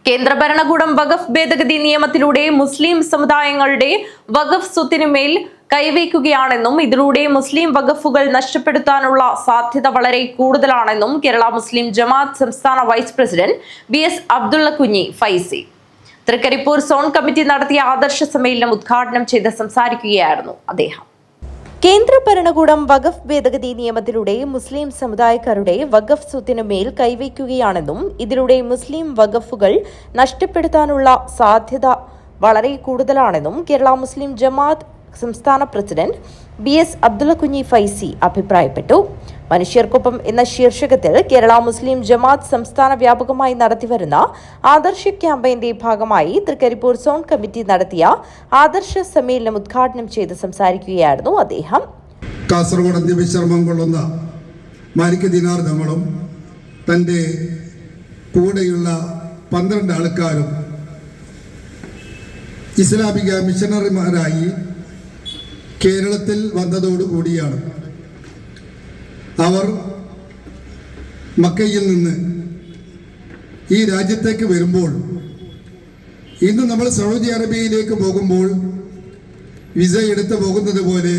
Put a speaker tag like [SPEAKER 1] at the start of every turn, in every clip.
[SPEAKER 1] കേന്ദ്ര ഭരണകൂടം വഖഫ് ഭേദഗതി നിയമത്തിലൂടെ മുസ്ലിം സമുദായങ്ങളുടെ വഖഫ് സ്വത്തിനുമേൽ കൈവയ്ക്കുകയാണെന്നും ഇതിലൂടെ മുസ്ലിം വഖഫുകൾ നഷ്ടപ്പെടുത്താനുള്ള സാധ്യത വളരെ കൂടുതലാണെന്നും കേരള മുസ്ലിം ജമാഅത്ത് സംസ്ഥാന വൈസ് പ്രസിഡന്റ് BS അബ്ദുള്ള കുഞ്ഞി ഫൈസി തൃക്കരിപ്പൂർ സോൺ കമ്മിറ്റി നടത്തിയ ആദർശ സമ്മേളനം ഉദ്ഘാടനം ചെയ്ത് സംസാരിക്കുകയായിരുന്നു അദ്ദേഹം. കേന്ദ്ര ഭരണകൂടം വഖഫ് ഭേദഗതി നിയമത്തിലൂടെ മുസ്ലിം സമുദായക്കാരുടെ വഖഫ് സ്വത്തിനു മേൽ കൈവയ്ക്കുകയാണെന്നും ഇതിലൂടെ മുസ്ലിം വഖഫുകൾ നഷ്ടപ്പെടുത്താനുള്ള സാധ്യത വളരെ കൂടുതലാണെന്നും കേരള മുസ്ലിം ജമാഅത്ത് സംസ്ഥാന പ്രസിഡന്റ് BS അബ്ദുള്ള കുഞ്ഞി ഫൈസി അഭിപ്രായപ്പെട്ടു. മനുഷ്യർക്കൊപ്പം എന്ന ശീർഷകത്തിൽ കേരള മുസ്ലിം ജമാഅത്ത് സംസ്ഥാന വ്യാപകമായി നടത്തിവരുന്ന ആദർശ ക്യാമ്പയിന്റെ ഭാഗമായി തൃക്കരിപ്പൂർ സോൺ കമ്മിറ്റി നടത്തിയ ആദർശ സമ്മേളനം ഉദ്ഘാടനം ചെയ്ത് സംസാരിക്കുകയായിരുന്നു അദ്ദേഹം.
[SPEAKER 2] കാസർഗോഡ് അന്ത്യവിശ്രമം കൊള്ളുന്ന മാലിക് ദിനാർ തങ്ങളും തൻ്റെ കൂടെയുള്ള 12 ആൾക്കാരും ഇസ്ലാമിക മിഷണറിമാരായി കേരളത്തിൽ വന്നതോടുകൂടിയാണ് അവർ മക്കയിൽ നിന്ന് ഈ രാജ്യത്തേക്ക് വരുമ്പോൾ, ഇന്ന് നമ്മൾ സൗദി അറേബ്യയിലേക്ക് പോകുമ്പോൾ വിസ എടുത്ത് പോകുന്നത് പോലെ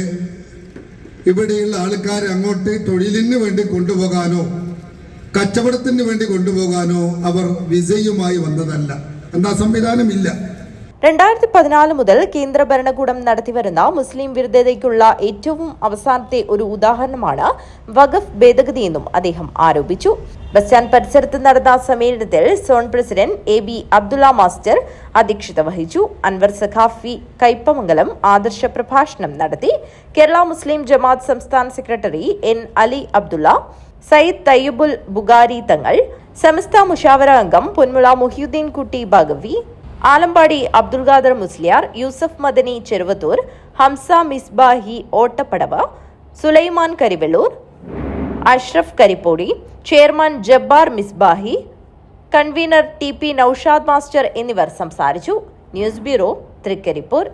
[SPEAKER 2] ഇവിടെയുള്ള ആൾക്കാരെ അങ്ങോട്ട് തൊഴിലിന് വേണ്ടി കൊണ്ടുപോകാനോ കച്ചവടത്തിന് വേണ്ടി കൊണ്ടുപോകാനോ അവർ വിസയുമായി വന്നതല്ല. എന്താ സംവിധാനമില്ല.
[SPEAKER 1] 2014 മുതൽ കേന്ദ്ര ഭരണകൂടം നടത്തിവരുന്ന മുസ്ലിം വിരുദ്ധതയ്ക്കുള്ള ഏറ്റവും അവസാനത്തെ ഒരു ഉദാഹരണമാണ് വഖഫ് ഭേദഗതിയെന്നും അദ്ദേഹം ആരോപിച്ചു. ബസ് സ്റ്റാൻഡ് പരിസരത്ത് നടന്ന സമ്മേളനത്തിൽ zone president AB Abdulla master അധ്യക്ഷത വഹിച്ചു. അൻവർ സഖാഫി കൈപ്പമംഗലം ആദർശ പ്രഭാഷണം നടത്തി. കേരള മുസ്ലിം ജമാഅത്ത് സംസ്ഥാന സെക്രട്ടറി N അലി അബ്ദുള്ള, സയ്യിദ് തയ്യബുൽ ബുഖാരി തങ്ങൾ, സമസ്ത മുഷാവറ അംഗം Ponmula Muhiyuddin Kutty Baqavi, Alampady Abdul Khader Musliyar, Yusuf Madani Cheruvathur, Hamza Misbahi Ottappadavu, Sulaiman Karivellur, Ashraf Karippodi, chairman Jabbar Misbahi, convener TP Naushad master എന്നിവർ സംസാരിച്ചു. News bureau, Trikaripur.